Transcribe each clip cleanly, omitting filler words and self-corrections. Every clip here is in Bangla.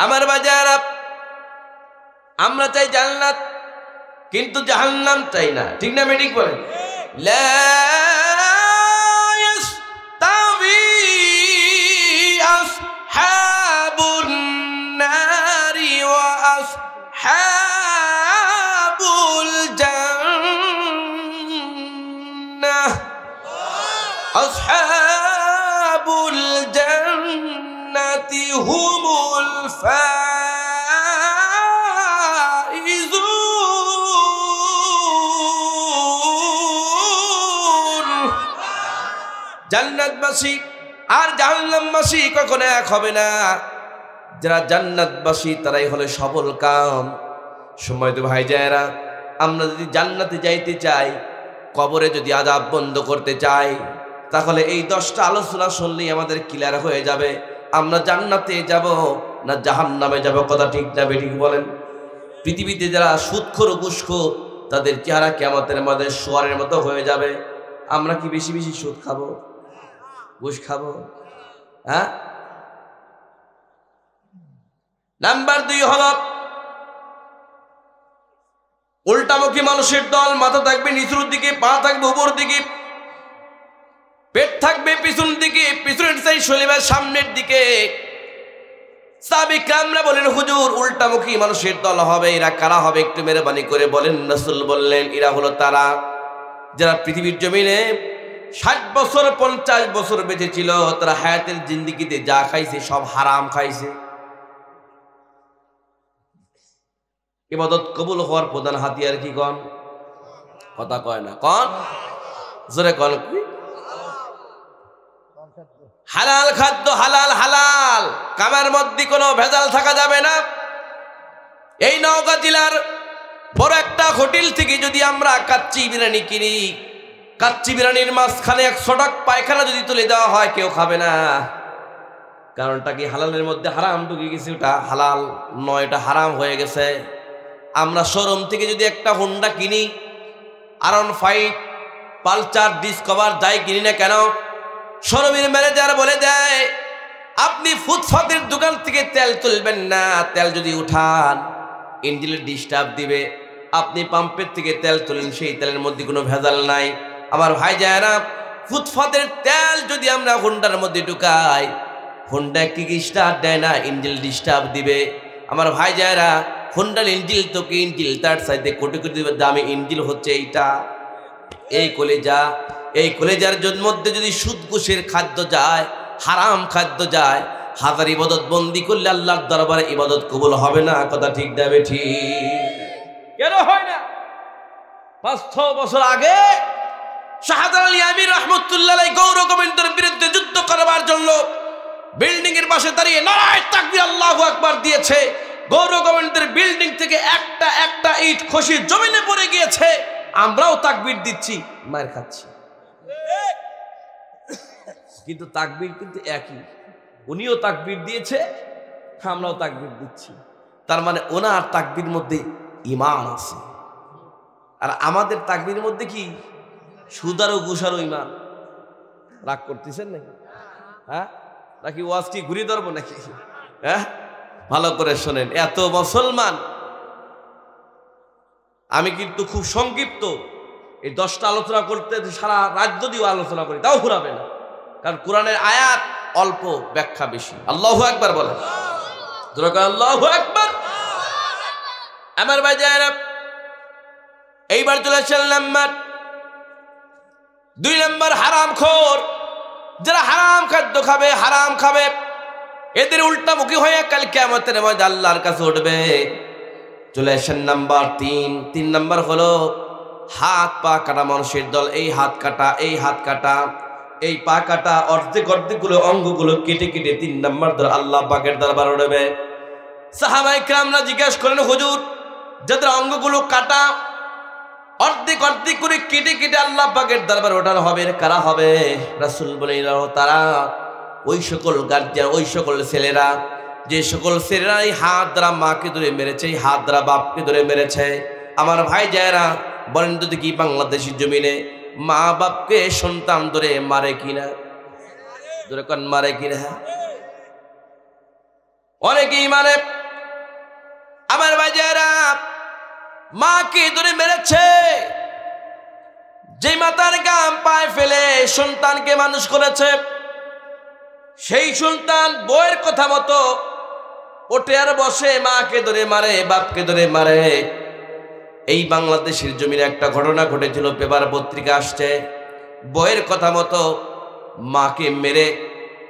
আমার বাজারা, আমরা চাই জান্নাত, কিন্তু জাহান্নাম চাই না। ঠিক না বেঠিক বলেন? লা ইয়াস্তাবি আসহাবুন নারি ওয়া আসহাবুল জান্নাহ। আসহাবুল জান্নাতি হুমুল জান্নাতবাসী আর জাহান্নামবাসী কখনো এক হবে না। যারা জান্নাতবাসী তারাই হলো সফল কাম। সময় তো ভাই যায়রা, আমরা যদি জান্নাতে যাইতে চাই, কবরে যদি আযাব বন্ধ করতে চাই, তাহলে এই 10টা আলোচনা শুনলেই আমাদের ক্লিয়ার হয়ে যাবে আমরা জান্নাতে যাব না জাহান্নামে যাব। কথা ঠিক না বেঠিক বলেন? পৃথিবীতে যারা সুদখোর ঘুষখোর, তাদের চেহারা কিয়ামতের মাঝে সোয়ারের মতো হয়ে যাবে। আমরা কি বেশি বেশি সুদ খাবো, ঘুষ খাবো? হ্যাঁ। নাম্বার 2 হলো উল্টামুখী মানুষের দল। মাথা থাকবে নিচুর দিকে, পা থাকবে উপর দিকে, পেট থাকবে পিছন দিকে, পিছনের চাই শরীরের সামনের দিকে। সাহাবায়ে-কেরামরা বলেন, হুজুর উল্টামুখী মানুষের দল হবে, এরা কারা হবে একটু মেহরবানি করে বলেন। রাসূল বললেন, এরা হলো তারা যারা পৃথিবীর জমিনে 60 বছর 50 বছর বেঁচে ছিল। তারা হায়াতের জিন্দেগিতে যা খাইছে সব হারাম খাইছে। ইবাদত কবুল হওয়ার প্রধান হাতিয়ার কি কন? কথা কয় না, কন জোরে কন। কি হালাল খাদ্য, হালাল হালাল, কামের মধ্যে কোনো ভেজাল থাকা যাবে না। এই নওগাঁ জেলার বড় একটা হোটেল থেকে যদি আমরা কাচ্চি বিরিয়ানি কিনি, কাচ্চি বিরিয়ানির মাঝখানে 100 টাকা পায়খানা যদি তুলে দেওয়া হয়, কেউ খাবে না। কারণটা কি? হালালের মধ্যে হারাম ঢুকে গেছে। ওটা হালাল নয়, এটা হারাম হয়ে গেছে। আমরা শোরুম থেকে যদি একটা হোন্ডা কিনি, R15, পালসার, ডিসকভার যাই কিনি না কেন, শোরুমের ম্যানেজার বলে দেয় আপনি ফুটপাতের দোকান থেকে তেল তুলবেন না, তেল যদি উঠান ইঞ্জিনের ডিস্টার্ব দিবে। আপনি পাম্পের থেকে তেল তুলেন, সেই তেলের মধ্যে কোনো ভেজাল নাই। আমার ভাই যায়রা, ফুটপাতের তেল যদি আমরা হোন্ডার মধ্যে ঢুকাই, হোন্ডা কি স্টার্ট দেয় না, ইঞ্জিন ডিস্টার্ব দিবে। আমার ভাই যায়রা, হোন্ডার ইঞ্জিন তো কি ইঞ্জিন, তার সাইডে কোটি কোটি দামি ইঞ্জিন হচ্ছে এইটা। এই কলেজা, এই কলেজার মধ্যে যদি সুদ ঘুষের খাদ্য যায়, হারাম খাদ্য যায়, হাজার ইবাদত বন্দি করলে আল্লাহর দরবারে ইবাদত কবুল হবে না। কথা ঠিক না বেঠিক? কেন হয় না? 500 বছর আগে শাহজালাল আলী আমির রাহমাতুল্লাহ আলাইহি গৌর গোবিন্দের বিরুদ্ধে যুদ্ধ করবার জন্য বিল্ডিং এর পাশে দাঁড়িয়ে নারায়ে তাকবীর আল্লাহু আকবার দিয়েছে। গৌর গোবিন্দের বিল্ডিং থেকে একটা ইট খসে জমিনে পড়ে গিয়েছে, আমরাও তাকবীর দিচ্ছি, মার খাচ্ছি। কিন্তু তাকবীর কিন্তু একই, উনিও তাকবীর দিয়েছে, আমরাও তাকবীর দিচ্ছি। তার মানে ওনার তাকবীর মধ্যে ঈমান আছে, আর আমাদের তাকবীর মধ্যে কি সুদারো ঘুষারো ঈমান। রাগ করতেছেন নাকি? হ্যাঁ, নাকি ওয়াজ কি ঘুরিয়ে ধরবো নাকি? হ্যাঁ, ভালো করে শোনেন। এত মুসলমান, আমি কিন্তু খুব সংক্ষিপ্ত এই 10টা আলোচনা করতে সারা রাত যদিও আলোচনা করি তাও ফুরাবে না, কারণ কোরআনের আয়াত অল্প, ব্যাখ্যা বেশি। আল্লাহু আকবার বলেন, আল্লাহু আকবার। আমার ভাই যারা, এইবার চলে আসেন নাম্বার 2 নম্বর হারামখোর। যারা হারাম খাদ্য খাবে, হারাম খাবে, এদের উল্টামুখী হয়ে কাল কিয়ামতের ময়দানে আল্লাহর কাছে উঠবে। চলে আসেন নাম্বার 3 নম্বর হলো হাত পা কাটা মানুষের দল। এই হাত কাটা, এই হাত কাটা, এই পা কাটা, অর্ধেক অর্ধেকগুলো অঙ্গগুলো কেটে কেটে 3 নম্বর ধরে আল্লাহ পাকের দরবারে উঠবে। সাহাবায়ে-কেরামরা জিজ্ঞাসা করেন, হুজুর যাদের অঙ্গগুলো কাটা, অর্ধেক অর্ধেক করে কেটে কেটে আল্লাহ পাকের দরবারে ওঠানো হবে, কারা হবে? রাসূল বলেন, তারা ওই সকল গার্জিয়ান, ওই সকল ছেলেরা, যে সকল ছেলেরা এই হাত দ্বারা মাকে ধরে মেরেছে, এই হাত দ্বারা বাপকে ধরে মেরেছে। আমার ভাই যায়রা, বলেন তো কি বাংলাদেশের জমিনে মা বাপকে সন্তান ধরে মারে কিনা? ধরে কোন মারে কিনা? অনেকেই মানে আমার ভাইজারা মাকে ধরে মেরেছে, যে মাতার গাম পায়ে ফেলে সন্তানকে মানুষ করেছে, সেই সন্তান বইয়ের কথা মতো ওঠে আর বসে, মাকে ধরে মারে, বাপকে ধরে মারে। এই বাংলাদেশের জমিনে একটা ঘটনা ঘটেছিল, পেপার পত্রিকা আসছে, বইয়ের কথা মতো মাকে মেরে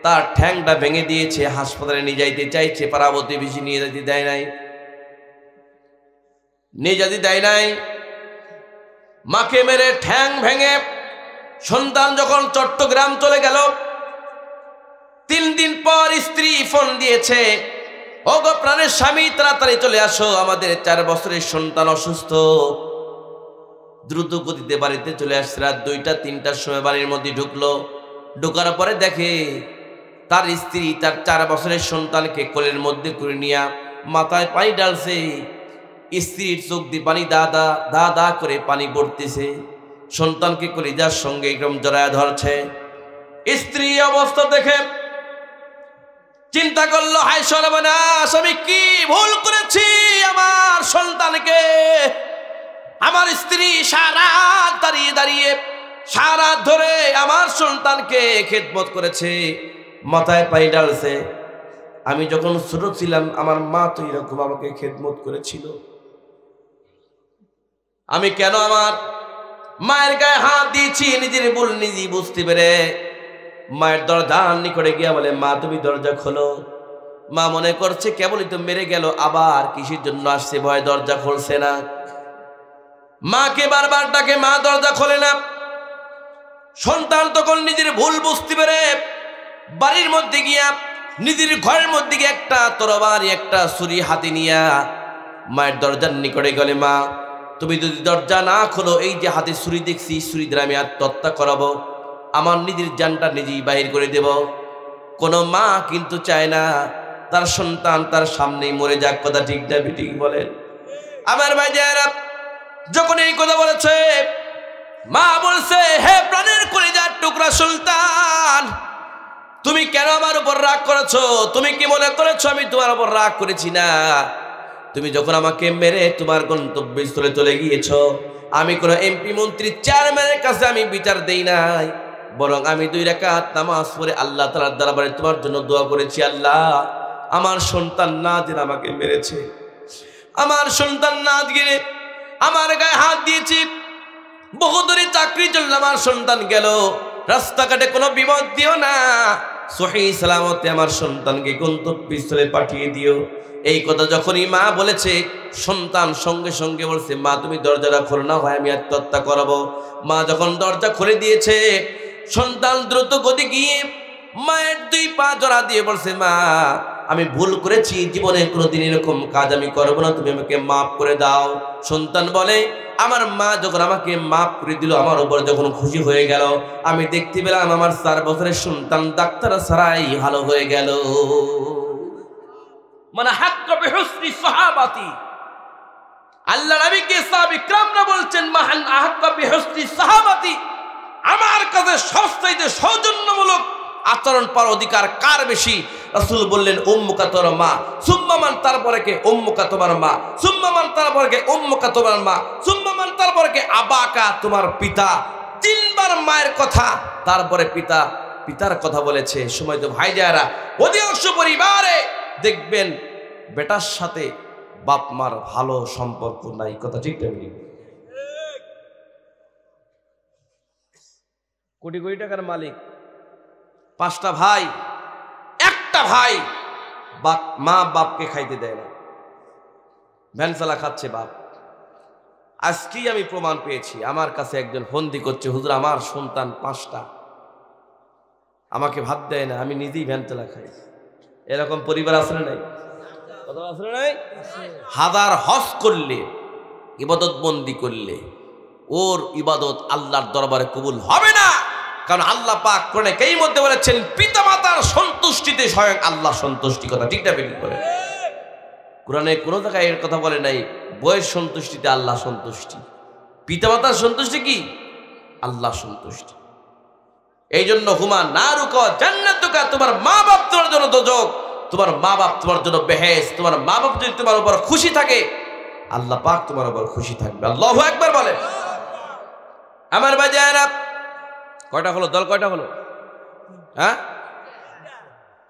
তার ঠ্যাংটা ভেঙে দিয়েছে, হাসপাতালে নিয়ে যাইতে চাইছে, পাড়া প্রতিবেশী নিয়ে যেতে দেয় নাই, নিয়ে যেতে দেয় নাই। মাকে মেরে ঠ্যাং ভেঙে সন্তান যখন চট্টগ্রাম চলে গেল, 3 দিন পর স্ত্রী ফোন দিয়েছে, ও গো প্রাণের স্বামী, তাড়াতাড়ি চলে আসো, আমাদের 4 বছরের সন্তান অসুস্থ। দ্রুত গতিতে বাড়িতে চলে আসছে। রাত 2টা-3টার সময় বাড়ির মধ্যে ঢুকলো। ঢোকার পরে দেখে তার স্ত্রী তার 4 বছরের সন্তানকে কোলের মধ্যে করে নিয়ে মাথায় পানি ঢালছে। স্ত্রীর চোখ দিয়ে পানি দাদা দাদা করে পানি পড়তেছে, সন্তানকে কলিজার সঙ্গে একদম জড়ায় ধরছে। স্ত্রী অবস্থা দেখে চিন্তা করলো, হায় সর্বনাশ, আমি কি ভুল করেছি? আমার সন্তানকে, আমার স্ত্রী সারা দাঁড়িয়ে দাঁড়িয়ে সারা ধরে আমার সন্তানকে খেদমত করেছে, মাথায় পানি ঢালছে। আমি যখন ছোট ছিলাম আমার মা তো এরকম আমাকে খেদমত করেছিল। আমি কেন আমার মায়ের গায়ে হাত দিয়েছি? নিজের ভুল নিজেই বুঝতে পেরে মায়ের দরজার নিকটে গিয়া বলে, মা তুমি দরজা খোলো। মা মনে করছে কেবলই তো মেরে গেল, আবার কিসের জন্য আসছে, ভয় দরজা খুলছে না। মাকে বারবার ডাকে, মা দরজা খোলে না। সন্তান তখন নিজের ভুল বুঝতে পেরে বাড়ির মধ্যে গিয়া নিজের ঘরের মধ্যে গিয়ে একটা তরবারি একটা ছুরি হাতে নিয়া মায়ের দরজার নিকটে গেলে, মা তুমি যদি দরজা না খোলো, এই যে হাতে ছুরি দেখছি, ছুরি দ্বারা আমি আত্মহত্যা করাবো, আমার নিজের জানটা নিজেই বাহির করে দেব। কোনো মা কিন্তু চায় না তার সন্তান তার সামনেই মরে যাক। কথা ঠিক না ঠিক বলেন? আমার ভাইজারা যখন এই কথা বলেছে, মা বলছে, হে প্রাণের কলিজার টুকরা সন্তান, তুমি কেন আমার উপর রাগ করেছো? তুমি কি মনে করেছো আমি তোমার উপর রাগ করেছি? না, তুমি যখন আমাকে মেরে তোমার গন্তব্যস্থলে চলে গিয়েছো, আমি কোনো এমপি মন্ত্রী চেয়ারম্যানের কাছে আমি বিচার দেই নাই, বরং আমি 2 রাকাত নামাজ পড়ে আল্লাহ তাআলার দরবারে তোমার জন্য দোয়া করেছি, আল্লাহ আমার সন্তান না দিন আমাকে মেরেছে, আমার সন্তান না দিয়ে আমার গায়ে হাত দিয়েছি, বহুদূরে চাকরির জন্য আমার সন্তান গেল, রাস্তাঘাটে কোনো বিপদ দিও না, সহি সালামতে আমার সন্তানকে গন্তব্যস্থলে পাঠিয়ে দিও। এই কথা যখনই মা বলেছে, সন্তান সঙ্গে সঙ্গে বলছে, মা তুমি দরজাটা খোলো না, হয় আমি আত্মহত্যা করাবো। মা যখন দরজা খুলে দিয়েছে, সন্তান দ্রুত গতি গিয়ে মায়ের 2 পা জড়া দিয়ে বলছে, মা আমি ভুল করেছি, জীবনে কোনোদিন এরকম কাজ আমি করবো না, তুমি আমাকে মাফ করে দাও। সন্তান বলে, আমার মা যখন আমাকে মাফ করে দিল, আমার উপর যখন খুশি হয়ে গেল, আমি দেখতে পেলাম আমার 4 বছরের সন্তান ডাক্তার ছাড়াই ভালো হয়ে গেল। মানে হাক্কা বিহুসনি সাহাবাতি, আল্লাহ নবীকে সাহাবা ইকরামরা বলছেন, মাহান হাক্কা বিহুসনি সাহাবাতি, আমার কাছে সবচাইতে সৌজন্যমূলক আচরণ পাওয়ার অধিকার কার বেশি? রাসূল বললেন, উম্মুকা তোর মা, সুম্মা মান, তারপরে কে? উম্মুকা তোমার মা, সুম্মা মান, তারপরে কে? উম্মুকা তোমার মা, সুম্মা মান, তারপরে কে? আবাকা তোমার পিতা। 3 বার মায়ের কথা, তারপরে পিতা, পিতার কথা বলেছে। সময় তো ভাইজারা অধিকাংশ পরিবারে দেখবেন বেটার সাথে বাপ মার ভালো সম্পর্ক নাই। কথা ঠিক তেমনি। কোটি কোটি টাকার মালিক, 5টা ভাই, একটা ভাই মা বাপকে খাইতে দেয় না, ভ্যান চালা খাচ্ছে বাপ। আজকেই আমি প্রমাণ পেয়েছি, আমার কাছে একজন ফন্দি করছে, হুজুর আমার সন্তান 5টা, আমাকে ভাত দেয় না, আমি নিজেই ভ্যান চালা খাই। এরকম পরিবার আসলে নাই? কথা আসলে নাই? হাজার হজ করলে, ইবাদত বন্দি করলে, ওর ইবাদত আল্লাহর দরবারে কবুল হবে না। কারণ আল্লাহ পাক কোরআনে এই মধ্যে বলেছেন, পিতামাতার সন্তুষ্টিতে স্বয়ং আল্লাহ সন্তুষ্টি। কথা ঠিক না বেরিয়ে করে? কোরআনে কোনো জায়গায় এর কথা বলে নাই বইয়ের সন্তুষ্টিতে আল্লাহ সন্তুষ্টি। পিতামাতার সন্তুষ্টি কি? আল্লাহ সন্তুষ্টি। এই জন্য হুমা নারুকা জান্নাতুকা, তোমার মা বাপ তোমার জন্য দোজখ, তোমার মা বাপ তোমার জন্য বেহেশত, তোমার মা বাপ যদি তোমার উপর খুশি থাকে আল্লাহ পাক তোমার উপর খুশি থাকবে। আল্লাহু আকবার বলে। আমার বাজায়রা কয়টা হলো দল, কয়টা হলো? হ্যাঁ,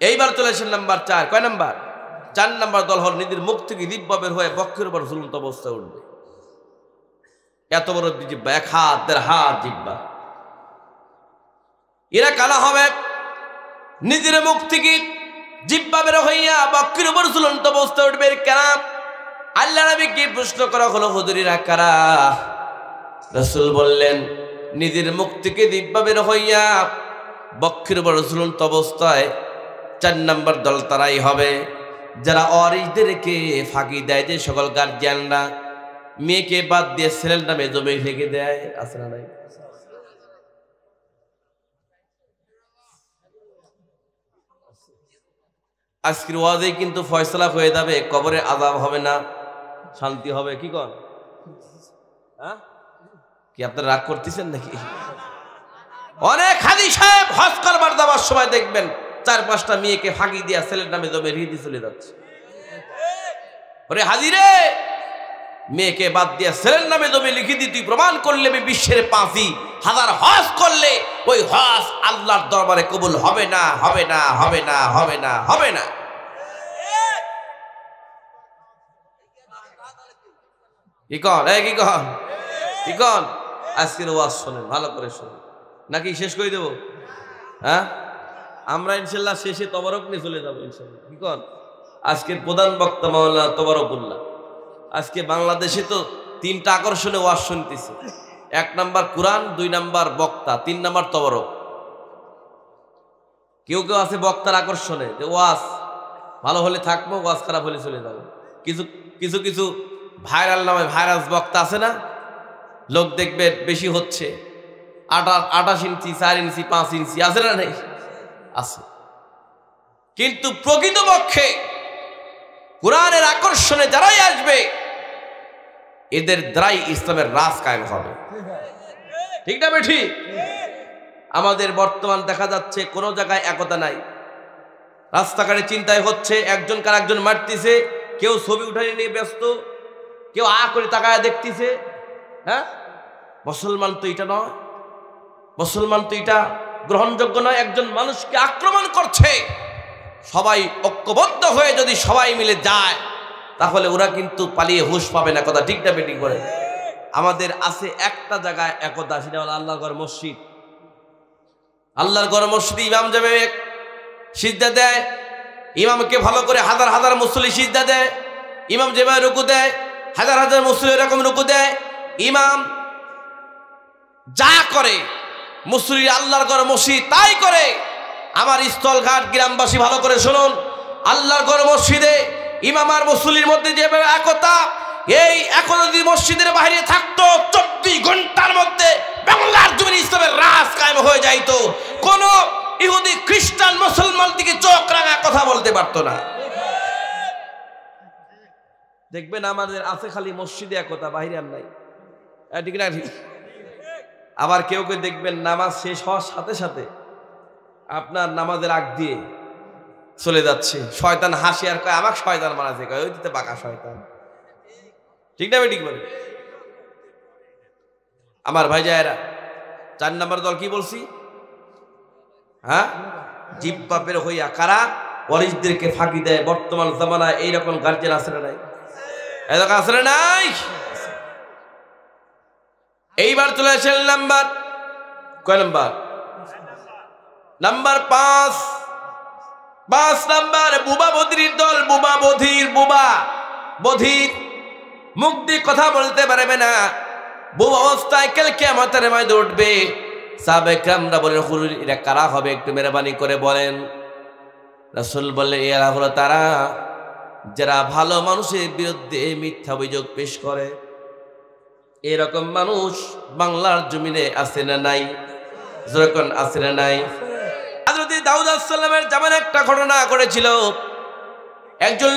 এইবার চলে আসেন নাম্বার 4। কয় নাম্বার? 4 নাম্বার দল হল নিজের মুখ থেকে জিহ্বা বের হয়ে বক্ষের উপর ঝুলন্ত অবস্থায় উঠবে। এত বড় জিহ্বা, 1 হাত 1.5 হাত জিহ্বা। এরা কালা হবে, নিজের মুখ থেকে জিহ্বা বের হইয়া বক্ষের উপর ঝুলন্ত অবস্থায় উঠবে। কারা? আল্লাহ নবীকে প্রশ্ন করা হলো, হুজুরিরা কারা? রাসূল বললেন, নিজের মুখ থেকে জিহ্বা বের হইয়া বক্ষের উপর ঝুলন্ত অবস্থায় 4 নাম্বার দল তারাই হবে যারা অরিশদেরকে ফাঁকি দেয়। যে সকল গার্জিয়ানরা মেয়েকে বাদ দিয়ে ছেলের নামে জমি লিখে দেয়, আছে না নাই? আজকের ওয়াজে কিন্তু ফয়সালা হয়ে যাবে, কবরে আযাব হবে না, শান্তি হবে। কি কর? হ্যাঁ, কি আপনারা রাগ করতেছেন নাকি? অনেক হাজী সাহেব হজ করবার যাওয়ার সময় দেখবেন 4-5টা মেয়েকে ফাঁকি দিয়া ছেলের নামে জমি লিখে চলে যাচ্ছে। ওরে হাজী রে, মেয়েকে বাদ দিয়া ছেলের নামে জমি লিখে দি, তুই প্রমাণ করলে আমি বিশ্বের 5,000 হজ করলে ওই হজ আল্লাহর দরবারে কবুল হবে না, হবে না, হবে না, হবে না, হবে না। কি কন? কি কন? কি কন? আজকের ওয়াজ শোনেন, ভালো করে শোনেন, নাকি শেষ করে দেব? হ্যাঁ, আমরা ইনশাল্লাহ শেষে তবারক নিয়ে চলে যাবো ইনশাল্লাহ। কি কন? আজকের প্রধান বক্তা মাওলানা তবারকুল্লাহ। আজকে বাংলাদেশে তো 3টা আকর্ষণে ওয়াজ শুনতেছে। 1 নাম্বার কোরআন, 2 নাম্বার বক্তা, 3 নাম্বার তবারক। কেউ কেউ আছে বক্তার আকর্ষণে যে ওয়াজ ভালো হলে থাকবো, ওয়াজ খারাপ হলে চলে যাবো। কিছু কিছু ভাইরাল নামে ভাইরাস বক্তা আছে না, লোক দেখবে বেশি হচ্ছে, 28 ইঞ্চি, 4 ইঞ্চি, 5 ইঞ্চি, আছে না নেই? আছে। কিন্তু প্রকৃতপক্ষে কোরআনের আকর্ষণে যারাই আসবে এদের দ্বারাই ইসলামের রাজ কায়েম হবে। ঠিক না বেঠি? আমাদের বর্তমান দেখা যাচ্ছে কোনো জায়গায় একতা নাই। রাস্তাঘাটে চিন্তায় হচ্ছে, একজন কার একজন মারতেছে, কেউ ছবি উঠানি নিয়ে ব্যস্ত, কেউ করে তাকায় দেখতেছে। হ্যাঁ, মুসলমান তো এটা নয়, মুসলমান তো এটা গ্রহণযোগ্য নয়। একজন মানুষকে আক্রমণ করছে, সবাই ঐক্যবদ্ধ হয়ে যদি সবাই মিলে যায় তাহলে ওরা কিন্তু পালিয়ে হুঁশ পাবে না। কথা ঠিক না বেটি করে? আমাদের আছে একটা জায়গায় একতা, সেটা হলো আল্লাহর ঘর মসজিদ। আল্লাহর ঘর মসজিদে ইমাম যাবে, সিজদা দেয়, ইমামকে ভালো করে হাজার হাজার মুসল্লি সিজদা দেয়, ইমাম যেভাবে রুকু দেয় হাজার হাজার মুসল্লি এরকম রুকু দেয়। ইমাম যা করে মুসল্লি আল্লাহর ঘর মসজিদ তাই করে। আমার স্থলঘাট গ্রামবাসী ভালো করে শুনুন, আল্লাহর ঘর মসজিদে ইমাম আর মুসল্লির মধ্যে যেভাবে একতা, এই একতা যদি মসজিদের বাইরে থাকতো 24 ঘন্টার মধ্যে বাংলার জমিনে ইসলামের রাজ কায়েম হয়ে যাইতো। কোন ইহুদি খ্রিস্টান মুসলমান দিকে চোখ রাঙা কথা বলতে পারতো না। দেখবেন আমাদের আছে খালি মসজিদে একতা, বাইরে আর নাই। ঠিক না? ঠিক। আবার কেউ কেউ দেখবেন নামাজ শেষ হওয়ার সাথে সাথে আপনার নামাজের আগ দিয়ে চলে যাচ্ছে, শয়তান হাসি আর কয় আমাকে শয়তান মারাছে, কয় ওই দিতে বাঁকা শয়তান। ঠিক না? ঠিক বলে। আমার ভাই জায়েরা, 4 নাম্বার দল কি বলছি? হ্যাঁ, জিহ্বা বের হইয়া কারা? ওয়ারিসদেরকে ফাঁকি দেয়। বর্তমান জামানায় এইরকম গার্জেন আছে না নাই? এরকম আছে না নাই? এইবার চলে আসেন নাম্বার কয় নাম্বার? নাম্বার 5 নাম্বার বুবা বধির দল। বুবা বধির, বুবা বধির, মুখ দিয়ে কথা বলতে পারবে না, বুবা অবস্থায় কাল কিয়ামতের ময়দানে উঠবে। সাহাবায়ে কেরামরা বলেন, হুজুর এরা কারা হবে, একটু মেহরবানি করে বলেন। রাসূল বললেন, এরা হলো তারা যারা ভালো মানুষের বিরুদ্ধে মিথ্যা অভিযোগ পেশ করে। এরকম মানুষ বাংলার জমিনে আছে না নাই? যেরকম আছে না নাই? হযরত দাউদ আলাইহিস সালামের জামানায় একটা ঘটনা ঘটেছিল। একজন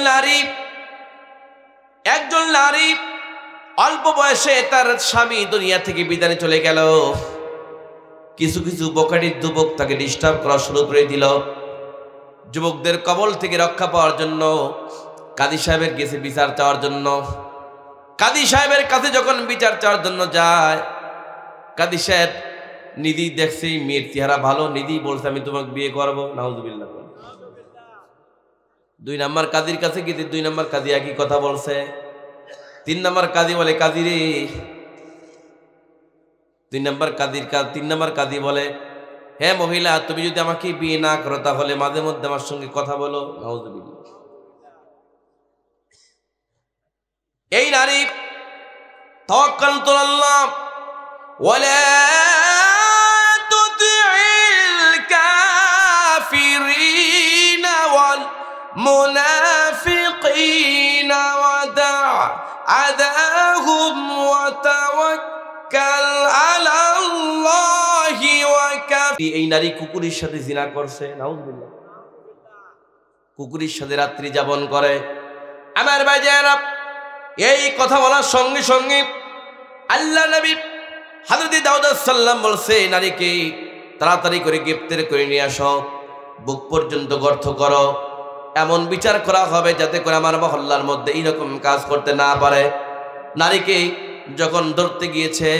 নারী অল্প বয়সে তার স্বামী দুনিয়া থেকে বিদায় চলে গেল। কিছু কিছু বকাটির যুবক তাকে ডিস্টার্ব করা শুরু করে দিল। যুবকদের কবল থেকে রক্ষা পাওয়ার জন্য কাজী সাহেবের কাছে বিচার চাওয়ার জন্য। কাজী সাহেবের কাছে যখন বিচার চাওয়ার জন্য যায়, কাজী সাহেব নিধি দেখছে মেয়ের চেহারা ভালো, নিধি বলছে আমি তোমাকে বিয়ে করবো। নাউজুবিল্লাহ। 2 নম্বর কাজীর কাছে গিয়ে 2 নম্বর কাজী একই কথা বলছে। 3 নম্বর কাজী বলে কাজী রে, 3 নম্বর কাজী বলে হ্যাঁ মহিলা, তুমি যদি আমাকে বিয়ে না করো তাহলে মাঝে মধ্যে আমার সঙ্গে কথা বলো। নাউজুবিল্লাহ। এই নারী তাওয়াক্কালতু আলাল্লাহ ওয়ালা তুতি'ল কাফিরিনা ওয়াল মুনাফিকিনা ওয়াদা' আদাহুম ওয়া তাওয়াক্কাল আলাল্লাহি ওয়া কাফি। এই নারী কুকুরের সাথে জিনা করছে। নাউজুবিল্লাহ। কুকুরের সাথে রাত্রি যাপন করে। আমার ভাইজানেরা, এই কথা বলার সঙ্গে সঙ্গে আল্লাহ নবী হযরত দাউদ আলাইহিস সালাম বলছে নারীকে তাড়াতাড়ি করে গ্রেফতার করে নিয়ে আসো, বুক পর্যন্ত গর্ত করো, এমন বিচার করা হবে যাতে করে আমার মহল্লার মধ্যে এইরকম কাজ করতে না পারে। নারীকে যখন ধরতে গিয়েছে,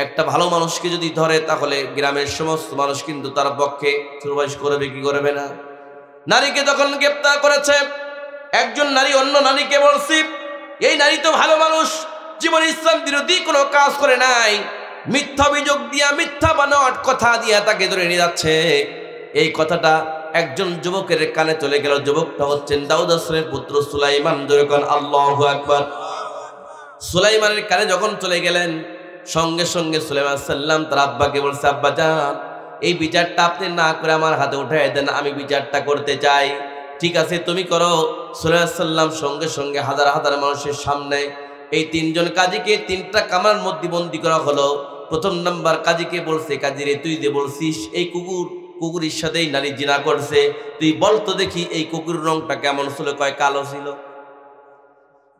একটা ভালো মানুষকে যদি ধরে তাহলে গ্রামের সমস্ত মানুষ কিন্তু তার পক্ষে সুপারিশ করবে কি করবে না। নারীকে যখন গ্রেফতার করেছে, একজন নারী অন্য নারীকে বলছে এই নারী তো ভালো মানুষ, জীবন ইসলাম বিরোধী কোনো কাজ করে নাই, মিথ্যা অভিযোগ দিয়া মিথ্যা বানোয়াট কথা দিয়া তাকে ধরে নিয়ে যাচ্ছে। এই কথাটা একজন যুবকের কানে চলে গেল। যুবকটা হচ্ছেন দাউদ আলাইহিস পুত্র সুলাইমান। যখন আল্লাহু আকবার। সুলাইমানের কানে যখন চলে গেলেন, সঙ্গে সঙ্গে সুলাইমান সাল্লাম তার আব্বাকে বলছে আব্বা জান, এই বিচারটা আপনি না করে আমার হাতে উঠাই দেন, আমি বিচারটা করতে চাই। ঠিক আছে তুমি করো। সুলাইমান সাল্লাম সঙ্গে সঙ্গে হাজার হাজার মানুষের সামনে এই 3 জন কাজীকে 3টা কামরার মধ্যে বন্দী করা হলো। 1 নম্বর কাজীকে বলছে কাজী রে, তুই যে বলছিস এই কুকুরের সাথেই নারী জিনা করছে, তুই বল তো দেখি এই কুকুরের রংটা কেমন ছিল? কয় কালো ছিল।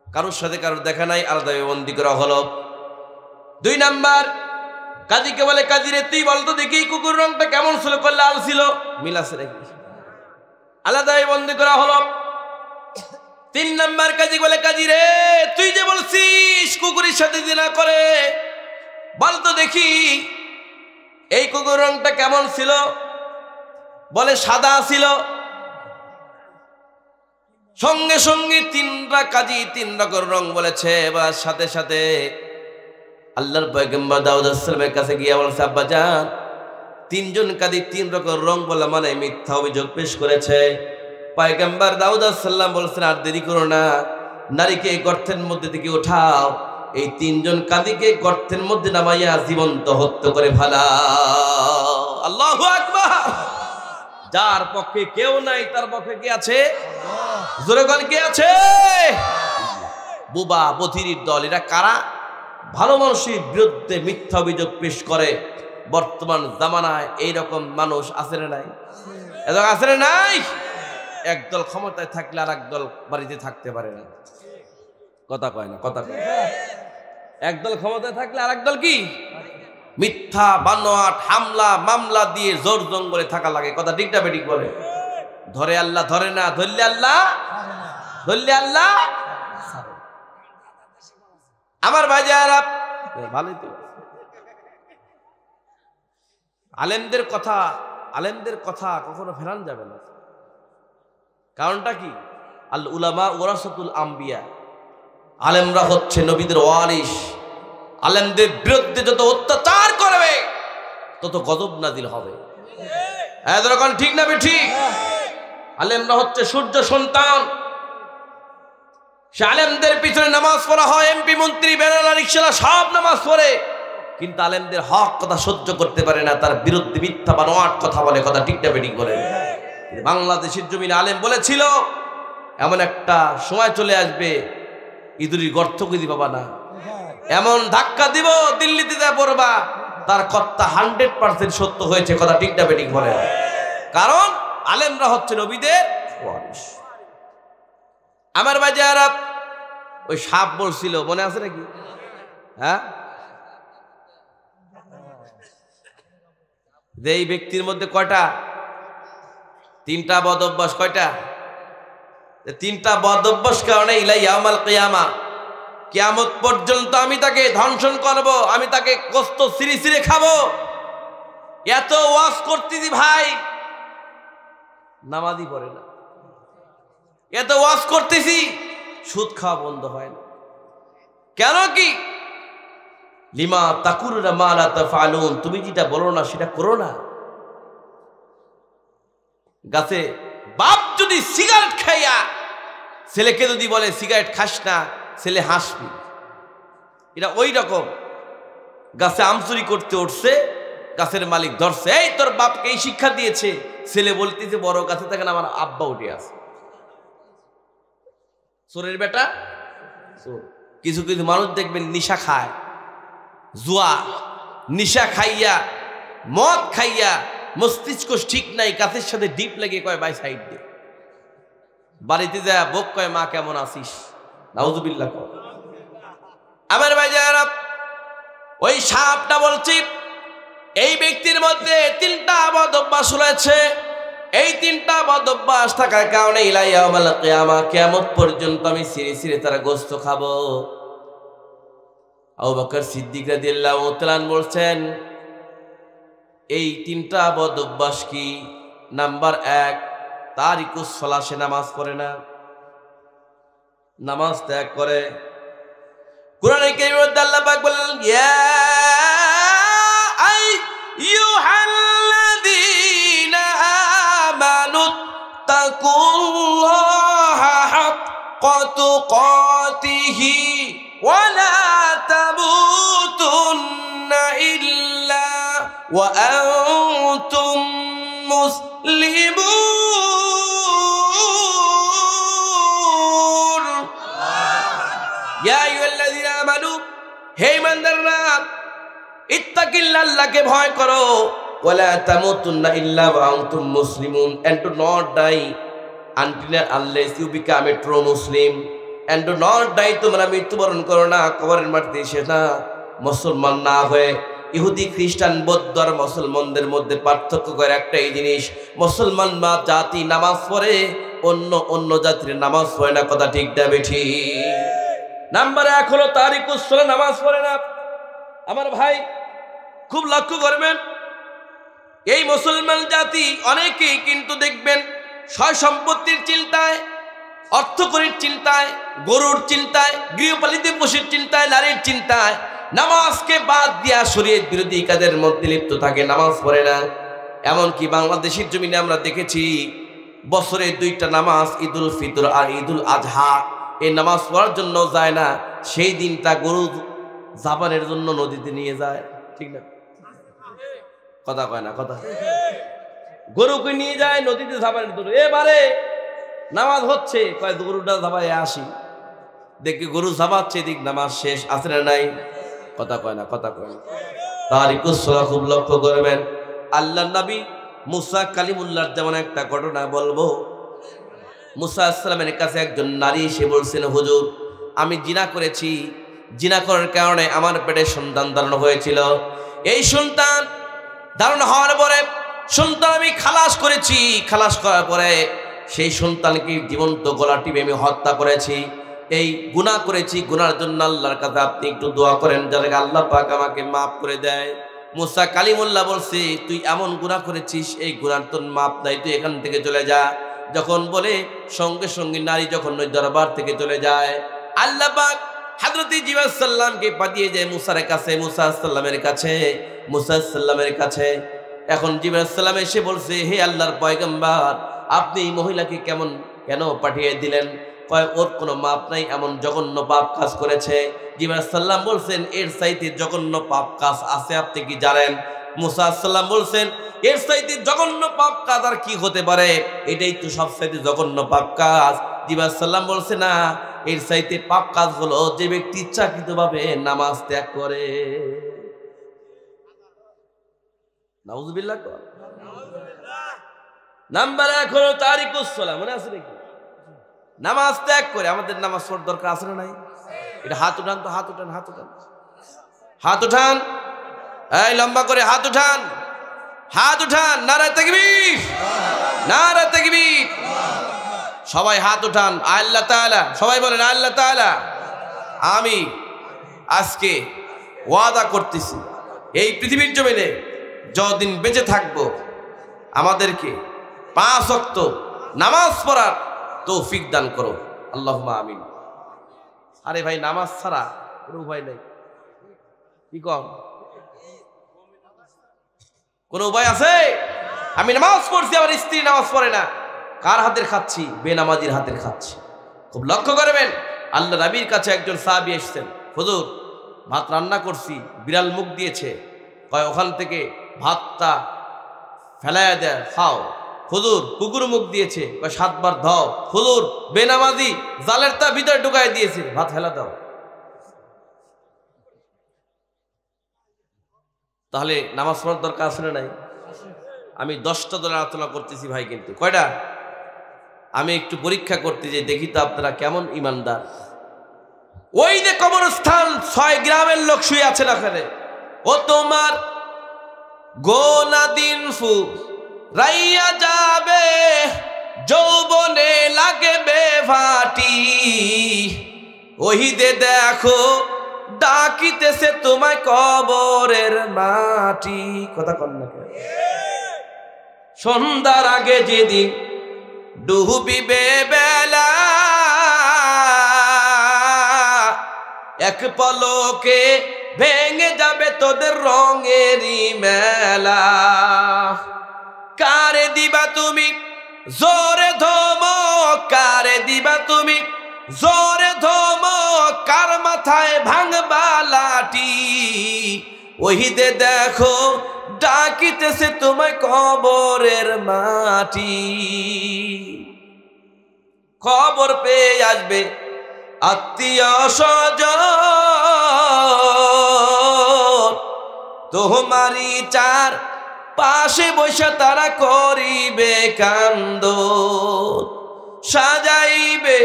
কারোর সাথে কারোর দেখা নাই, আলাদাভাবে বন্দী করা হলো। 2 নম্বর কাজীকে বলে কাজী রে, তুই বল তো দেখি এই কুকুরের রংটা কেমন ছিল? কয় লাল ছিল। মিল আছে নাকি? আলাদাভাবে বন্দী করা হলো। 3 নম্বর কাজী বলে কাজী রে, তুই যে বলছিস কুকুরের সাথে জিনা করে, বল তো দেখি এই কুকুর রংটা কেমন ছিল? বলে সাদা ছিল। সঙ্গে সঙ্গে 3টা কাজী 3 রকম রং বলেছে। এবার সাথে সাথে আল্লাহর পয়গম্বর দাউদ আলাইহিস সালামের কাছে গিয়ে বলছে আব্বা জান, 3 জন কাজী 3 রকম রং বলা মানে মিথ্যা অভিযোগ পেশ করেছে। পয়গম্বর দাউদ আলাইহিস সালাম বলছেন আর দেরি করো না, নারীকে গর্তের মধ্যে থেকে উঠাও, এই 3 জন কাজীকে গর্তের মধ্যে নামাইয়া জীবন্ত হত্যা করে ফেলাও। আল্লাহু আকবার। যার পক্ষে কেউ নাই তার পক্ষে কে আছে? জোরে বল কে আছে? বুবা বধিরের দল। এরা কারা? ভালো মানুষের বিরুদ্ধে মিথ্যা অভিযোগ পেশ করে। বর্তমান জামানায় এইরকম মানুষ আছে না নাই? এরকম আছে না নাই? একদল ক্ষমতায় থাকলে আর একদল বাড়িতে থাকতে পারে না। কথা কয় না, কথা কয়। একদল ক্ষমতায় থাকলে আর একদল কি মিথ্যা বানোয়াট হামলা মামলা দিয়ে জোর জঙ্গলে থাকা লাগে। কথা ঠিক না বেঠিক বলে? ধরে আল্লাহ ধরে না, ধরলে আল্লাহ, ধরলে আল্লাহ। আমার ভাইজারা ভালোই তো। আলেমদের কথা কখনো ফেরান যাবে না। কারণটা কি? আল উলামা ওয়ারাসাতুল আম্বিয়া। আলেমরা হচ্ছে নবীদের ওয়ারিস। আলেমদের বিরুদ্ধে যত অত্যাচার করবে তত গজব নাজিল হবে। এরকম ঠিক না ঠিক? আলেমরা হচ্ছে সূর্য সন্তান। সে আলেমদের পিছনে নামাজ পড়া হয়, এমপি মন্ত্রী বেনালা রিকশালা সব নামাজ পড়ে, কিন্তু আলেমদের হক কথা সহ্য করতে পারে না, তার বিরুদ্ধে মিথ্যা বানোয়াট কথা বলে। কথা ঠিক না বেঠিক বলে? বাংলাদেশের জমিনে আলেম বলেছিল এমন একটা সময় চলে আসবে ইঁদুরি গর্ত খুঁজি পাবা না, এমন ধাক্কা দিব দিল্লিতে যা পড়বা তার কথা 100% সত্য হয়েছে। কথা ঠিক না বেঠিক বলে? কারণ আলেমরা হচ্ছে নবীদের ওয়ারিস। আমার বাজারা ওই সাপ বলছিল, মনে আছে নাকি? হ্যাঁ, যে এই ব্যক্তির মধ্যে কয়টা? তিনটা বদ অভ্যাস কয়টা? তিনটা বদ অভ্যাস কারণে ইলা ইয়াউমাল কিয়ামা, কিয়ামত পর্যন্ত আমি তাকে ধ্বংসন করব, আমি তাকে গোশত ছিঁড়ে ছিঁড়ে খাবো। এত ওয়াজ করতেছি ভাই, নামাজই পড়ে না। এত ওয়াজ করতেছি, সুদ খাওয়া বন্ধ হয় না। কেন কি? লিমা তাকুলুনা মা লা তাফআলুন, তুমি যেটা বলো না সেটা করো না। গাছে বাপ যদি সিগারেট খাইয়া ছেলেকে যদি বলে সিগারেট খাস না, ছেলে হাসবি। এটা ওই রকম। গাছে আম চুরি করতে উঠছে, গাছের মালিক ধরছে, এই তোর বাপকে এই শিক্ষা দিয়েছে। ছেলে বলতেছে বড় গাছে থাকেন আমার আব্বা উঠে আছে। চোরের বেটা চোর। কিছু কিছু মানুষ দেখবেন নিশা খায়, জুয়া নিশা খাইয়া, মদ খাইয়া মস্তিষ্ক ঠিক নাই, গাছের সাথে ডিপ লেগে কয় বাই সাইড দে। বাড়িতে যায় বোক কয় মা কেমন আছিস, নাউজুবিল্লাহ। আমার ভাই যারা, ওই সাপটা বলছি এই ব্যক্তির মধ্যে তিনটা বদ অভ্যাস রয়েছে। এই তিনটা বদ অভ্যাস থাকার কারণে ইলা ইয়াউমাল কিয়ামা, কিয়ামত পর্যন্ত আমি ছিঁড়ে ছিঁড়ে তার গোশত খাবো। আবু বকর সিদ্দিক রাদিয়াল্লাহু তাআলা বলছেন এই তিনটা বদ অভ্যাস কি? নাম্বার 1, তারিকুস সালাহ, সে নামাজ পড়ে না, নামাজ ত্যাগ করে। কুরআনে কারীমের মধ্যে আল্লাহ পাক বলেন, ইয়া আইয়ুহাল্লাযীনা আমানু তাকুল্লাহা হাক্কা তুকাতিহি ওয়া লা তামুতুন্না ইল্লা ওয়া আনতুম মুসলিমুন। ইয়া আইয়ুহাল্লাযীনা আমানু, হে ইমানদাররা, ইত্তাকিল্লাহ, আল্লাহকে ভয় করো। ওয়া লা তামুতুন্না ইল্লা ওয়া আনতুম মুসলিমুন, and do not die until unless you become a true Muslim, and do not die, তোমরা মৃত্যুবরণ করো না কবরের মাটিতে এসে না মুসলমান না হয়ে। ইহুদি খ্রিস্টান বৌদ্ধ আর মুসলমানদের মধ্যে পার্থক্য করে একটাই জিনিস, মুসলমান বা জাতি নামাজ পড়ে, অন্য জাতির নামাজ পড়ে না। কথা ঠিক না বেঠি? নাম্বার 1 হলো তারিকুস সালাহ, নামাজ পড়ে না। আমার ভাই খুব লক্ষ্য করবেন, এই মুসলমান জাতি অনেকেই কিন্তু দেখবেন সয় সম্পত্তির চিন্তায়, অর্থকরীর চিন্তায়, গরুর চিন্তায়, গৃহপালিত পশুর চিন্তায়, নারীর চিন্তায় নামাজকে বাদ দিয়া শরীয়ত বিরোধী কাজের মধ্যে লিপ্ত থাকে, নামাজ পড়ে না। এমনকি বাংলাদেশের জমিনে আমরা দেখেছি বছরে 2টা নামাজ, ঈদুল ফিতর আর ঈদুল আজহা, এই নামাজ পড়ার জন্য যায় না। সেই দিনটা গরু জাবানের জন্য নদীতে নিয়ে যায়, ঠিক না? কথা কয় না, কথা। গরুকে নিয়ে যায় নদীতে জাবানের জন্য। এবারে নামাজ হচ্ছে, কয় গরুটা জাবায় আসি, দেখে গরু জাবাচ্ছে, দিক নামাজ শেষ, আছে না নাই? কথা কয় না, কথা কয় না। তারিকুস সালাহ খুব লক্ষ্য করবেন। আল্লাহর নবী মুসা কালিমুল্লাহর যেমন একটা ঘটনা বলবো। মুসা আসসালামের কাছে একজন নারী এসে বলছেন, হুজুর আমি জিনা করেছি, জিনা করার কারণে আমার পেটে সন্তান ধারণ হয়েছিল। এই সন্তান ধারণ হওয়ার পরে সন্তান আমি খালাস করেছি, খালাস করার পরে সেই সন্তানকে জীবন্ত গলা টিপে আমি হত্যা করেছি। এই গুনাহ করেছি, গুনার জন্য আল্লাহর কাছে আপনি একটু দোয়া করেন যাতে আল্লাহ পাক আমাকে মাফ করে দেয়। মুসা কালিমুল্লাহ বলছে, তুই এমন গুনাহ করেছিস, এই গুনার তোর মাফ নাই, তুই এখান থেকে চলে যা। যখন বলে সঙ্গে সঙ্গে নারী যখন ওই দরবার থেকে চলে যায়, আল্লাহ পাক হযরত জিবরাইল সাল্লামকে পাঠিয়ে যায় মুসার কাছে, মুসা সাল্লামের কাছে, মুসা সাল্লামের কাছে। এখন জিবরাইল সাল্লাম এসে বলছে, হে আল্লাহর পয়গম্বর, আপনি এই মহিলাকে কেন পাঠিয়ে দিলেন? কয় ওর কোনো মাপ নাই, এমন জঘন্য পাপ কাজ করেছে। জিবরাইল সাল্লাম বলছেন, এর চাইতে জঘন্য পাপ কাজ আছে আপনি কি জানেন? মুসা সাল্লাম বলছেন, এর চাইতে জঘন্য পাপ কাজ আর কি হতে পারে? এটাই তো সবচাইতে জঘন্য পাপ কাজ। জিবরাইল সাল্লাম বলছে, না, এর চাইতে পাপ কাজ হলো যে ব্যক্তি ইচ্ছাকৃতভাবে নামাজ ত্যাগ করে। নাউজুবিল্লাহ। নাম্বার 1 হলো তারিকুস সালাহ, মনে আছে নাকি? নামাজ ত্যাগ করে। আমাদের নামাজ পড়ার দরকার আছে না নাই? এটা হাত উঠান তো, হাত উঠান, হাত উঠান, হাত উঠান, এই লম্বা করে হাত উঠান, হাত উঠান, নারায়ে তাকবীর। নারা তাকবীর। সবাই হাত উঠান। আল্লাহ তাআলা, সবাই বলেন আল্লাহ তাআলা। আমি আজকে ওয়াদা করতেছি এই পৃথিবীর জমিনে যতদিন বেঁচে থাকবো আমাদেরকে 5 ওয়াক্ত নামাজ পড়ার তৌফিক দান করো, আল্লাহুম্মা আমিন। আরে ভাই, নামাজ ছাড়া কোনো উপায় নাই। কি কম, কোনো উপায় আছে? আমি নামাজ পড়ছি, আমার স্ত্রী নামাজ পড়ে না, কার হাতের খাচ্ছি? বেনামাজির হাতের খাচ্ছি। খুব লক্ষ্য করবেন, আল্লাহ নবীর কাছে একজন সাহাবী এসেছেন, হুজুর ভাত রান্না করছি, বিড়াল মুখ দিয়েছে, কয় ওখান থেকে ভাতটা ফেলাইয়া দেয়, খাও। হুজুর কুকুর মুখ দিয়েছে, কয় 7 বার ধাও। হুজুর বেনামাজি জালের তা ভিতরে ঢুকাই দিয়েছে, ভাত ফেলা দাও। তাহলে নামাজ পড়ার দরকার আছে না নাই? আমি 10টা দলের আলোচনা করতেছি ভাই, কিন্তু কয়টা? আমি একটু পরীক্ষা করতে যাই, দেখি তো আপনারা কেমন ইমানদার। ওই যে কবরস্থান, 6 গ্রামের লোক শুয়ে আছেন ওখানে, ও তোমার গোনা দিন ফু রাইয়া যাবে, যৌবনে লাগবে ভাটি, ওহিদে দেখো ডাকিতেছে তোমায় কবরের মাটি। কথা কন না? সন্ধ্যার আগে যেদিন ডুবিবে বেলা, এক পলকে ভেঙে যাবে তোদের রঙেরই মেলা। কারে দিবা তুমি জোরে ধমক, কারে দিবা তুমি জোরে ধমক, কার মাথায় ভাঙবা লাঠি, ওহিদে দেখো ডাকিতেছে তোমায় কবরের মাটি। খবর পেয়ে আসবে আত্মীয় স্বজন, তোমারই চার পাশে বসে তারা করিবে কান্দন, সাজাইবে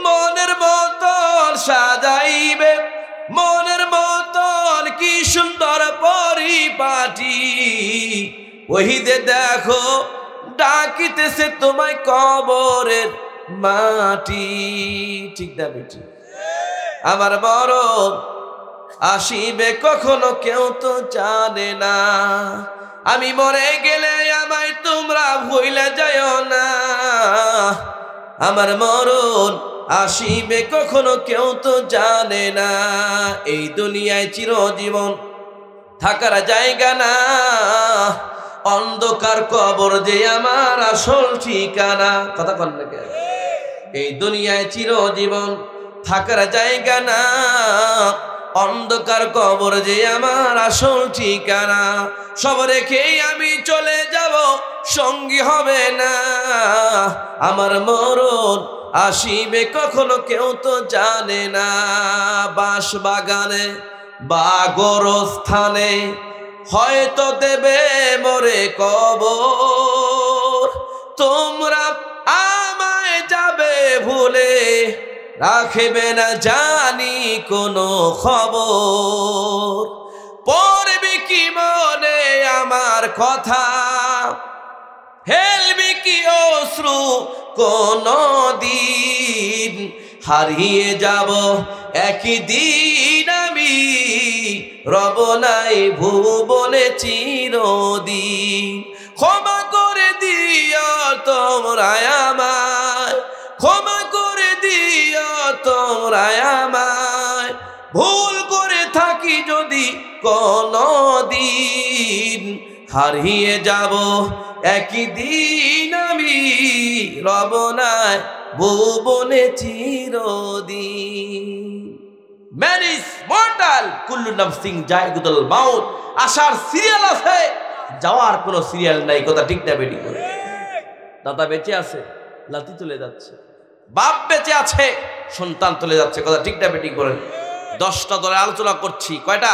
মনের মতন, সাজাইবে মনের মতন, কি সুন্দর পরিপাটি, ওহিদে দেখো ডাকিতেছে তোমায় কবরের মাটি। ঠিক না বেটি? আমার মরণ আসিবে কখনো কেউ তো জানে না, আমি মরে গেলে আমায় তোমরা ভুইলা যাও না। আমার মরণ আসিবে কখনো কেউ তো জানে না, এই দুনিয়ায় চিরজীবন থাকার জায়গা না, অন্ধকার কবর যে আমার আসল ঠিকানা। কথা কন না? এই দুনিয়ায় চিরজীবন থাকার জায়গা না, অন্ধকার কবর যে আমার আসল ঠিকানা। সব রেখেই আমি চলে যাব, সঙ্গী হবে না, আমার মরণ আসিবে কখনো কেউ তো জানে না। বাঁশ বাগানে বা গোরস্থানে হয়তো দেবে মরে কবর, তোমরা আমায় যাবে ভুলে, রাখবে না জানি কোনো খবর। পড়বে কি মনে আমার কথা, হেলবে কি অশ্রু কোনো দিন, হারিয়ে যাব একদিন আমি, রব নাই ভুবনে চিরদিন। ক্ষমা করে দিও তোমরা আমায়, ক্ষমা করে দিও তোমরা আমায়, ভুল করে থাকি যদি কোনো দিন, হারিয়ে যাব একদিন আমি, রব নাই ভুবনে চিরদিন। ম্যান ইজ মর্টাল, কুল্লু নাফসিন যায়কুতুল মাউত। আসার সিরিয়াল আছে, যাওয়ার কোনো সিরিয়াল নাই। কথা ঠিক না বেটি? দাদা বেঁচে আছে, লাতি চলে যাচ্ছে, বাপ বেঁচে আছে, সন্তান চলে যাচ্ছে। কথা ঠিক না বেটি? করেন। 10টা দলের আলোচনা করছি। কয়টা?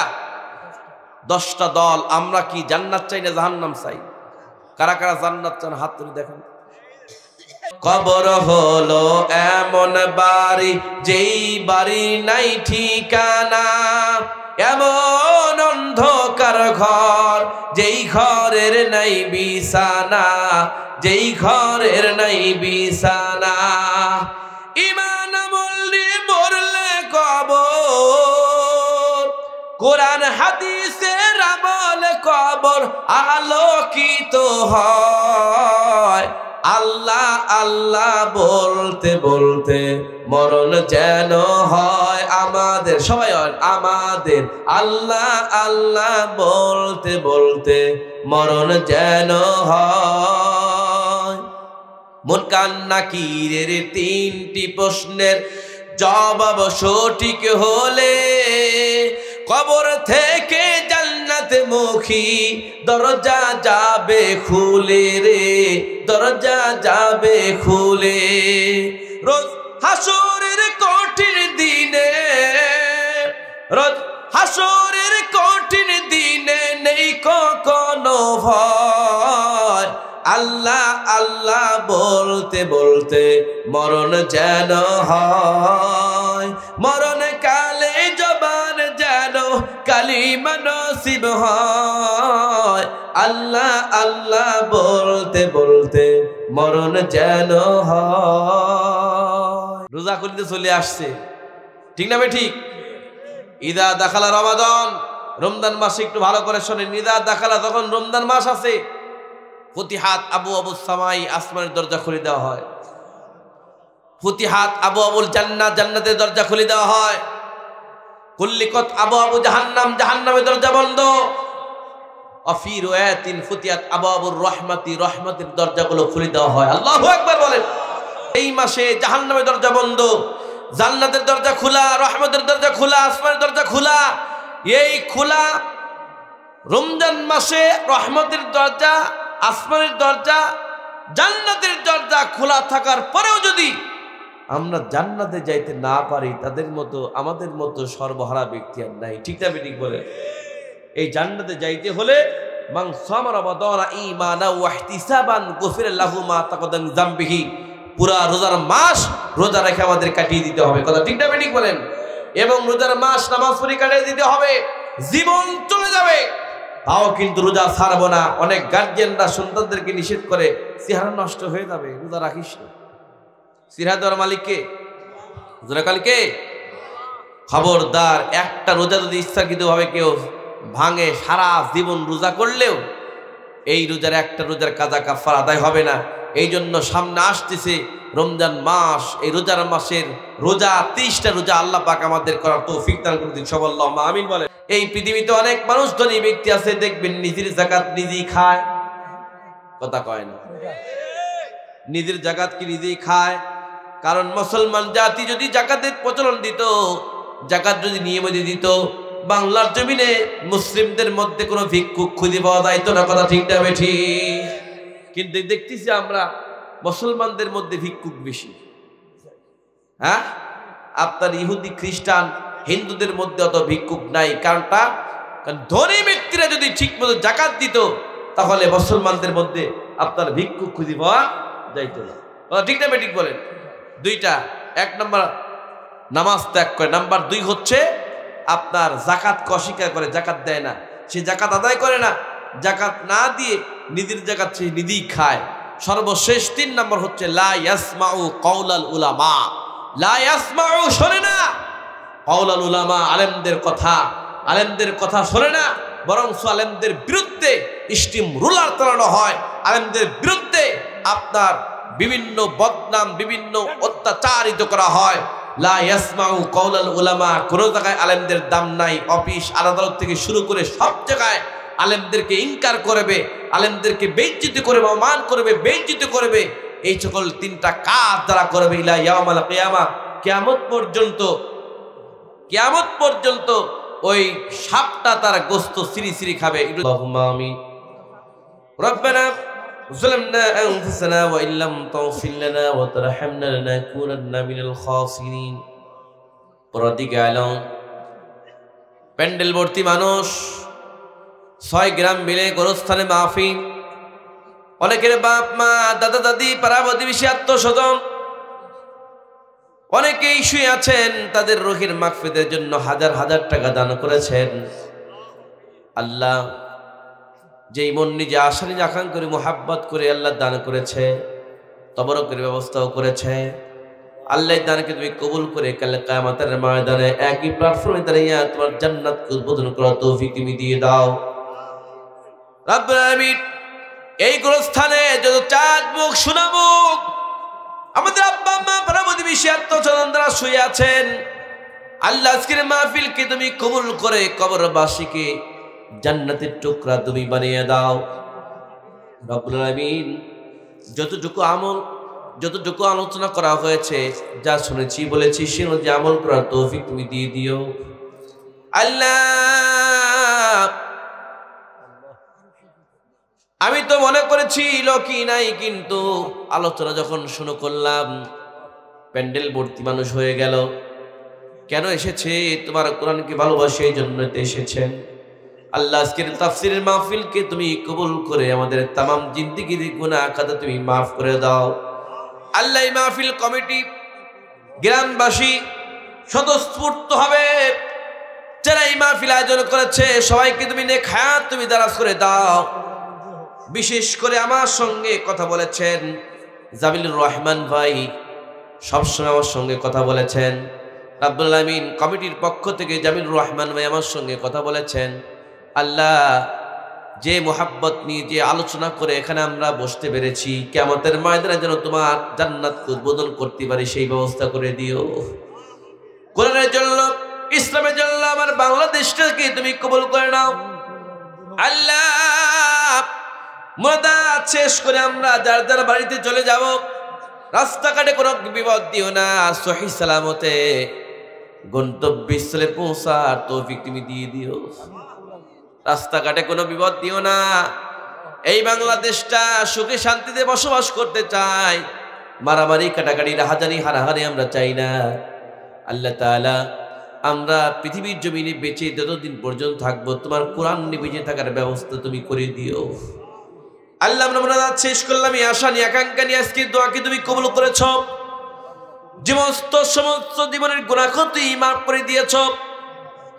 10টা দল। আমরা কি জান্নাত চাই না জাহান্নাম চাই? কারা কারা জান্নাত চান হাত তুলে দেখেন। কবর হলো এমন বাড়ি যেই বাড়ি নাই ঠিকানা, এমন অন্ধকার ঘর যেই ঘরের নাই বিছানা, যেই ঘরের নাই বিছানা। ঈমান আমল নিয়ে মরলে কবর, কোরআন হাদিসের আমলে কবর আলোকিত হয়। আল্লাহ আল্লাহ বলতে বলতে মরণ যেন হয় আমাদের, সবাই আমাদের। আল্লাহ আল্লাহ বলতে বলতে মরণ যেন হয়। মুনকার নাকিরের তিনটি প্রশ্নের জবাব সঠিক হলে কবর থেকে জান্নাত মুখী দরজা যাবে খুলে রে, দরজা যাবে খুলে। রোজ হাসরের কঠিন দিনে, রোজ হাসরের কঠিন দিনে নেই কোনো ভয়। আল্লাহ আল্লাহ বলতে বলতে মরণ যেন হয়। মরণ কালে জবান যেন কালিমা নসিব হয়। আল্লাহ আল্লাহ বলতে বলতে মরণ যেন হয়। রোজা করিতে চলে আসছে, ঠিক না ভাই? ঠিক। ইদা দাখালা রমাদান, রমজান মাসে একটু ভালো করে শোনেন। ইদা দাখালা, তখন রমজান মাস আছে, ফুতিহাত আবু আবুস সামাই, আসমানের দরজা খুলে দেওয়া হয়। ফুতিহাত আবু আবুল জান্নাত, জান্নাতের দরজা খুলে দেওয়া হয়। কুল্লিকত আবু আবু জাহান্নাম, জাহান্নামের দরজা বন্ধ। অফি রুয়ায়াতিন ফুতিহাত আবু আবুর রহমাতি, রহমতের দরজাগুলো খুলে দেওয়া হয়। আল্লাহু আকবার বলেন। এই মাসে জাহান্নামের দরজা বন্ধ, জান্নাতের দরজা খোলা, রহমতের দরজা খোলা, আসমানের দরজা খোলা। এই খোলা রমজান মাসে রহমতের দরজা, আসমানের দরজা, জান্নাতের দরজা খোলা থাকার পরেও যদি আমরা জান্নাতে যাইতে না পারি, তাদের মতো আমাদের মতো সর্বহারা ব্যক্তি আর নাই, ঠিক না? ঠিক বলে। এই জান্নাতে যাইতে হলে মান সামা রমাদানা ঈমানান ওয়া ইহতিসাবান গুফিরা লাহু মা তাকাদ্দাম মিন যামবিহি, পুরা রোজার মাস রোজা রেখে আমাদের কাটিয়ে দিতে হবে, কথা ঠিক না? ঠিক বলেন। এবং রোজার মাস নামাজ পড়ে কাটিয়ে দিতে হবে, জীবন চলে যাবে তাও কিন্তু রোজা ছাড়বো না। অনেক গার্জিয়ানরা সন্তানদেরকে নিষেধ করে, চেহারা নষ্ট হয়ে যাবে, রোজা রাখিস না। চেহারা দেওয়ার মালিককে, কালকে খবরদার। একটা রোজা যদি ইচ্ছাকৃতভাবে কেউ ভাঙে, সারা জীবন রোজা করলেও এই রোজার একটা রোজার কাজা কাফারা আদায় হবে না। এই জন্য সামনে আসতেছে রমজান মাস, এই রোজার মাসের রোজা 30টা রোজা আল্লাহ পাক আমাদের করার তৌফিক দান করে দিন, সবাই আল্লাহুম্মা আমিন বলেন। এই পৃথিবীতে অনেক মানুষ ধনী ব্যক্তি আছে, দেখবেন নিজের জাকাত নিজেই খায়, কথা কয় না, নিজের জাকাত কি নিজেই খায়। কারণ মুসলমান জাতি যদি জাকাতের প্রচলন দিত, জাকাত যদি নিয়মিত দিত, বাংলার জমিনে মুসলিমদের মধ্যে কোনো ভিক্ষুক খুঁজে পাওয়া যাইতো না, কথা ঠিক না? ঠিক। কিন্তু দেখতেছি আমরা মুসলমানদের মধ্যে ভিক্ষুক বেশি। হ্যাঁ, আপনার ইহুদি খ্রিস্টান হিন্দুদের মধ্যে অত ভিক্ষুক নাই। কারণটা, কারণ ধনী ব্যক্তিরা যদি ঠিক মতো জাকাত দিত, তাহলে মুসলমানদের মধ্যে আপনার ভিক্ষুক খুঁজে পাওয়া যাইতো না, ঠিক না? ঠিক বলেন। দুইটা, এক নম্বর নামাজ ত্যাগ করে, নাম্বার 2 হচ্ছে আপনার জাকাতকে অস্বীকার করে, জাকাত দেয় না, সে জাকাত আদায় করে না, জাকাত না দিয়ে নিজের জাকাত সে নিজেই খায়। সর্বশেষ 3 নম্বর হচ্ছে লা ইয়াসমাউ কাউলাল উলামা, লা ইয়াসমাউ, শোনে না কাউলাল উলামা, আলেমদের কথা, আলেমদের কথা শোনে না, বরং আলেমদের বিরুদ্ধে স্টিম রুলার চালানো হয়, আলেমদের বিরুদ্ধে আপনার বিভিন্ন বদনাম, বিভিন্ন অত্যাচারিত করা হয়। লা ইয়াসমাউ কাউলাল উলামা, কোন জায়গায় আলেমদের দাম নাই। অফিস আদালত থেকে শুরু করে সব জায়গায় আলেমদেরকে ইনকার করবে, আলেমদেরকে বেইজ্জতি করবে, অপমান করবে, বেইজ্জতি করবে। এই সকল 3টা কাজ যারা করবে ইলা ইয়াউমাল কিয়ামা, কিয়ামত পর্যন্ত, কিয়ামত পর্যন্ত ওই সাপটা তার গোশত সিরি সিরি খাবে। আল্লাহুম্মা আমিন। রব্বানা যালামনা আনফুসানা ওয়া ইল্লাম তাগফির লানা ওয়া তারহামনা লানাকুনান্না মিনাল খাসিরিন। পরদিকে আলম প্যান্ডেল ভর্তি মানুষ, 6 গ্রাম মিলে গোরস্থানে মাহফিল, অনেকের বাপ মা দাদা দাদি পাড়া প্রতিবেশী আত্মস্বজন অনেকেই শুয়ে আছেন, তাদের রুহের মাগফিরাতের জন্য হাজার হাজার টাকা দান করেছেন। আল্লাহ যেই মন নিজে আশা নিজে আকাঙ্ক্ষা করে মোহাব্বত করে আল্লাহ দান করেছে, তবরকের ব্যবস্থাও করেছে, আল্লাহ দানকে তুমি কবুল করে কাল কিয়ামতের ময়দানে একই প্ল্যাটফর্মে দাঁড়িয়ে তোমার জান্নাতকে উদ্বোধন করার তৌফিক তুমি দিয়ে দাও রব্বুল আলামিন। এই গোরস্থানে যত চাঁদ মুখ সোনা মুখ আমাদের আব্বা আম্মা পাড়া প্রতিবেশী আত্মস্বজন দ্বারা শুয়ে আছেন, আল্লাহ আজকের মাহফিলকে তুমি কবুল করে কবরবাসীকে জান্নাতের টুকরা তুমি বানিয়ে দাও রব্বুল আলামিন। যতটুকু আলোচনা করা হয়েছে, যা শুনেছি বলেছি সে অনুযায়ী আমল করার তৌফিক তুমি দিয়ে দিও আল্লাহ। আমি তো মনে করেছি লোকই নাই, কিন্তু আলোচনা যখন শুরু করলাম প্যান্ডেল ভর্তি মানুষ হয়ে গেল। কেন এসেছে? তোমার কোরআনকে ভালোবাসে, এই জন্য এসেছেন। আল্লাহ আজকের তাফসীরের মাহফিলকে তুমি কবুল করে আমাদের তামাম জিন্দেগির গুনাহ খাতা তুমি মাফ করে দাও আল্লাহ। এই মাহফিল কমিটি গ্রামবাসী স্বতঃস্ফূর্ত হবে, যারা এই মাহফিল আয়োজন করেছে সবাইকে তুমি নেক হায়াত তুমি দারাজ করে দাও। বিশেষ করে আমার সঙ্গে কথা বলেছেন জামিলুর রহমান ভাই, সবসময় আমার সঙ্গে কথা বলেছেন। রব্বুল আলামিন কমিটির পক্ষ থেকে জামিলুর রহমান ভাই আমার সঙ্গে কথা বলেছেন। আল্লাহ যে মোহাব্বত নিয়ে যে আলোচনা করে এখানে আমরা বসতে পেরেছি, কিয়ামতের ময়দানে যেন তোমার জান্নাতকে উদ্বোধন করতে পারি সেই ব্যবস্থা করে দিও। কোরআনের জন্য, ইসলামের জন্য আমার বাংলাদেশটাকে তুমি কবুল করে নাও আল্লাহ। মুনাজাত শেষ করে আমরা যার যার বাড়িতে চলে যাব, রাস্তাঘাটে কোনো বিপদ দিও না, সহিহ সালামতে গন্তব্যস্থলে পৌঁছার তৌফিক তুমি দিয়ে দিও। রাস্তাঘাটে কোনো বিপদ দিও না। এই বাংলাদেশটা সুখে শান্তিতে বসবাস করতে চাই, মারামারি কাটাকাটি রাহাজানি হারাহারি আমরা চাই না আল্লাহ তাআলা। আমরা পৃথিবীর জমিনে বেঁচে যতদিন পর্যন্ত থাকবো তোমার কোরআন নিয়ে বেঁচে থাকার ব্যবস্থা তুমি করে দিও আল্লাহ। আমরা মুনাজাত শেষ করলাম এই আশা নিয়ে আকাঙ্ক্ষা নিয়ে, আজকে দোয়াকে তুমি কবুল করেছ, সমস্ত জীবনের গুনাহ তুমি মাফ করে দিয়েছ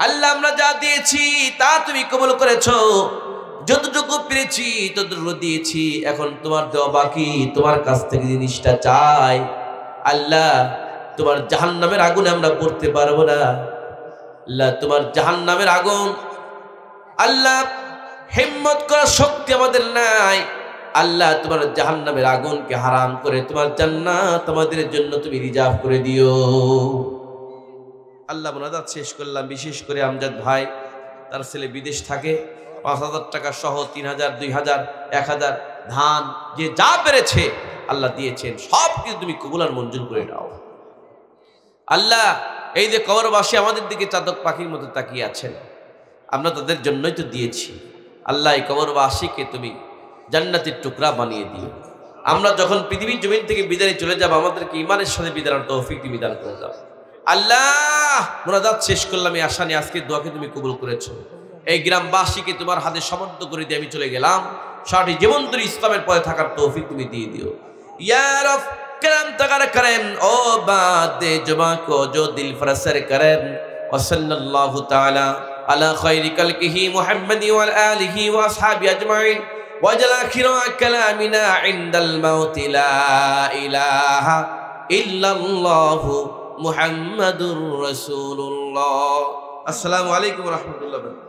আল্লাহ। আমরা যা দিয়েছি তা তুমি কবুল করেছ, যতটুকু পেরেছি ততটুকু দিয়েছি। এখন তোমার দেওয়া বাকি, তোমার কাছ থেকে জিনিসটা চাই আল্লাহ। তোমার জাহান্নামের আগুনে আমরা পড়তে পারবো না আল্লাহ, তোমার জাহান্নামের আগুন আল্লাহ হিম্মত করার শক্তি আমাদের নাই আল্লাহ। তোমার জাহান্নামের আগুনকে হারাম করে তোমার জান্নাত আমাদের জন্য তুমি রিজার্ভ করে দিও আল্লাহ। মুনাজাত শেষ করলাম। বিশেষ করে আমজাদ ভাই, তার ছেলে বিদেশ থাকে, ৫,০০০ টাকা সহ ৩,০০০, ২,০০০, ১,০০০ ধান যে যা পেরেছে আল্লাহ দিয়েছেন, সব কিছু তুমি কবুল আর মঞ্জুর করে নাও আল্লাহ। এই যে কবরবাসী আমাদের দিকে চাতক পাখির মতো তাকিয়ে আছেন, আমরা তাদের জন্যই তো দিয়েছি আল্লাহ। এই কবরবাসীকে তুমি জান্নাতের টুকরা বানিয়ে দিও। আমরা যখন পৃথিবীর জমিন থেকে বিদায় চলে যাব, আমাদেরকে ঈমানের সাথে বিদায়ের তৌফিক তুমি দান করে দাও আল্লাহ। মুনাজাত শেষ করলাম এই আশা নিয়ে, আজকে দোয়াকে তুমি কবুল করেছো। এই গ্রামবাসীকে তোমার হাতে সমর্থ করে দিয়ে আমি চলে গেলাম, সারাটি জীবন ধরে ইসলামের পথে থাকার তৌফিক তুমি দিয়ে দিও ইয়া রব। کرم تغر کرم او باد جمع کو جو دل فرسر کرم وصلی اللہ تعالی علی خیر کلکہ محمد والآلہ واصحابہ اجمعین وجل آخر کلامنا عند الموت لا الہ الا اللہ محمد رسول اللہ۔ السلام علیکم ورحمۃ اللہ وبرکاتہ۔